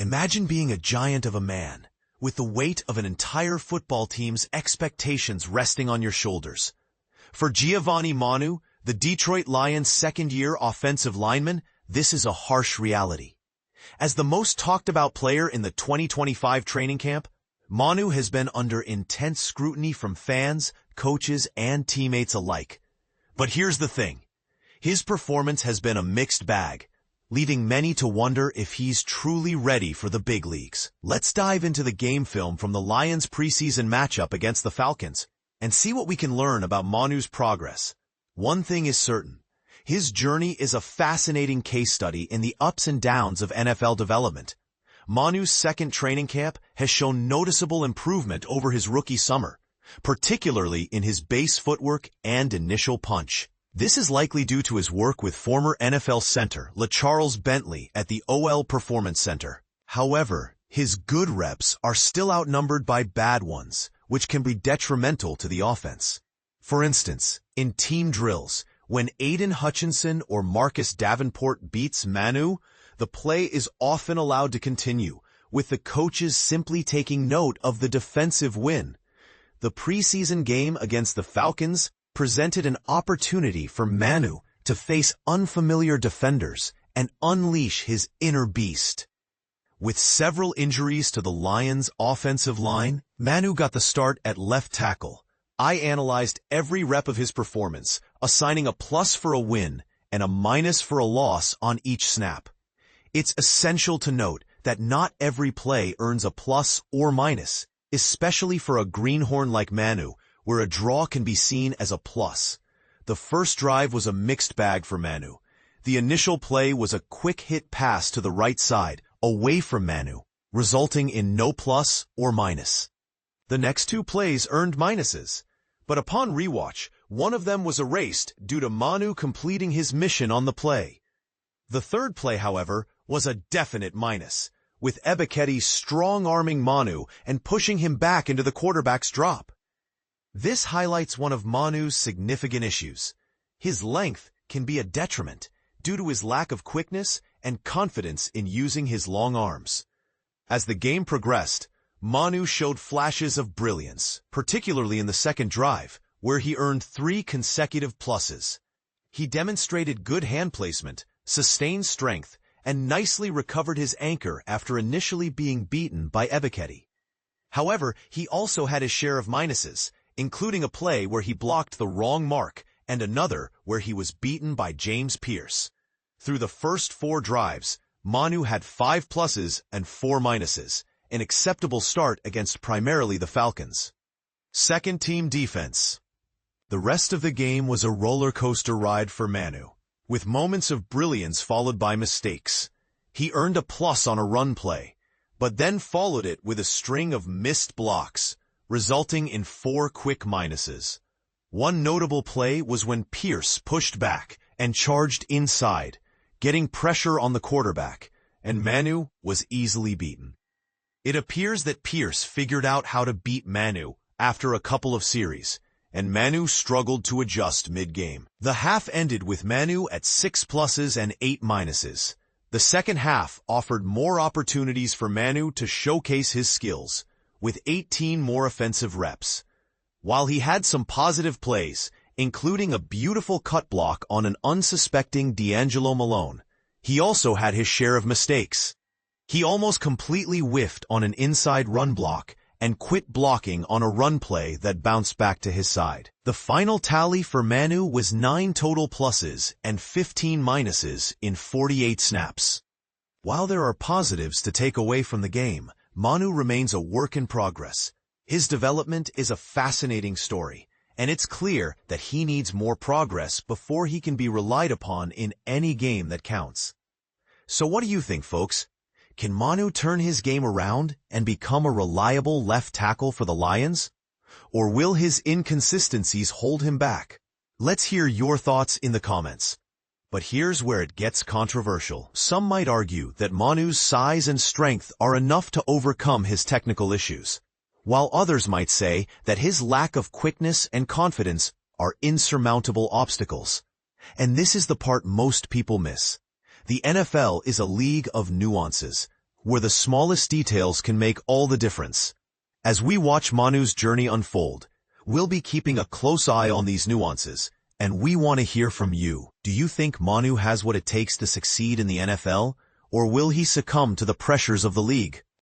Imagine being a giant of a man, with the weight of an entire football team's expectations resting on your shoulders. For Giovanni Manu, the Detroit Lions' second-year offensive lineman, this is a harsh reality. As the most talked-about player in the 2025 training camp, Manu has been under intense scrutiny from fans, coaches, and teammates alike. But here's the thing. His performance has been a mixed bag, leading many to wonder if he's truly ready for the big leagues. Let's dive into the game film from the Lions' preseason matchup against the Falcons and see what we can learn about Manu's progress. One thing is certain. His journey is a fascinating case study in the ups and downs of NFL development. Manu's second training camp has shown noticeable improvement over his rookie summer, particularly in his base footwork and initial punch. This is likely due to his work with former NFL center LaCharles Bentley at the OL Performance Center. However, his good reps are still outnumbered by bad ones, which can be detrimental to the offense. For instance, in team drills, when Aiden Hutchinson or Marcus Davenport beats Manu, the play is often allowed to continue, with the coaches simply taking note of the defensive win. The preseason game against the Falcons presented an opportunity for Manu to face unfamiliar defenders and unleash his inner beast. With several injuries to the Lions' offensive line, Manu got the start at left tackle. I analyzed every rep of his performance, assigning a plus for a win and a minus for a loss on each snap. It's essential to note that not every play earns a plus or minus, especially for a greenhorn like Manu, where a draw can be seen as a plus. The first drive was a mixed bag for Manu. The initial play was a quick hit pass to the right side, away from Manu, resulting in no plus or minus. The next two plays earned minuses, but upon rewatch, one of them was erased due to Manu completing his mission on the play. The third play, however, was a definite minus, with Ebiketie strong-arming Manu and pushing him back into the quarterback's drop. This highlights one of Manu's significant issues. His length can be a detriment due to his lack of quickness and confidence in using his long arms. As the game progressed, Manu showed flashes of brilliance, particularly in the second drive, where he earned 3 consecutive pluses. He demonstrated good hand placement, sustained strength, and nicely recovered his anchor after initially being beaten by Ebiketie. However, he also had his share of minuses, including a play where he blocked the wrong mark and another where he was beaten by James Pierce. Through the first 4 drives, Manu had 5 pluses and 4 minuses, an acceptable start against primarily the Falcons. Second team defense. The rest of the game was a roller coaster ride for Manu, with moments of brilliance followed by mistakes. He earned a plus on a run play, but then followed it with a string of missed blocks, resulting in 4 quick minuses. One notable play was when Pierce pushed back and charged inside, getting pressure on the quarterback, and Manu was easily beaten. It appears that Pierce figured out how to beat Manu after a couple of series, and Manu struggled to adjust mid-game. The half ended with Manu at 6 pluses and 8 minuses. The second half offered more opportunities for Manu to showcase his skills, with 18 more offensive reps. While he had some positive plays, including a beautiful cut block on an unsuspecting D'Angelo Malone, he also had his share of mistakes. He almost completely whiffed on an inside run block and quit blocking on a run play that bounced back to his side. The final tally for Manu was 9 total pluses and 15 minuses in 48 snaps. While there are positives to take away from the game, Manu remains a work in progress. His development is a fascinating story, and it's clear that he needs more progress before he can be relied upon in any game that counts. So what do you think, folks? Can Manu turn his game around and become a reliable left tackle for the Lions? Or will his inconsistencies hold him back? Let's hear your thoughts in the comments. But here's where it gets controversial. Some might argue that Manu's size and strength are enough to overcome his technical issues, while others might say that his lack of quickness and confidence are insurmountable obstacles. And this is the part most people miss. The NFL is a league of nuances. where the smallest details can make all the difference. As we watch Manu's journey unfold, we'll be keeping a close eye on these nuances, and we want to hear from you. Do you think Manu has what it takes to succeed in the NFL, or will he succumb to the pressures of the league?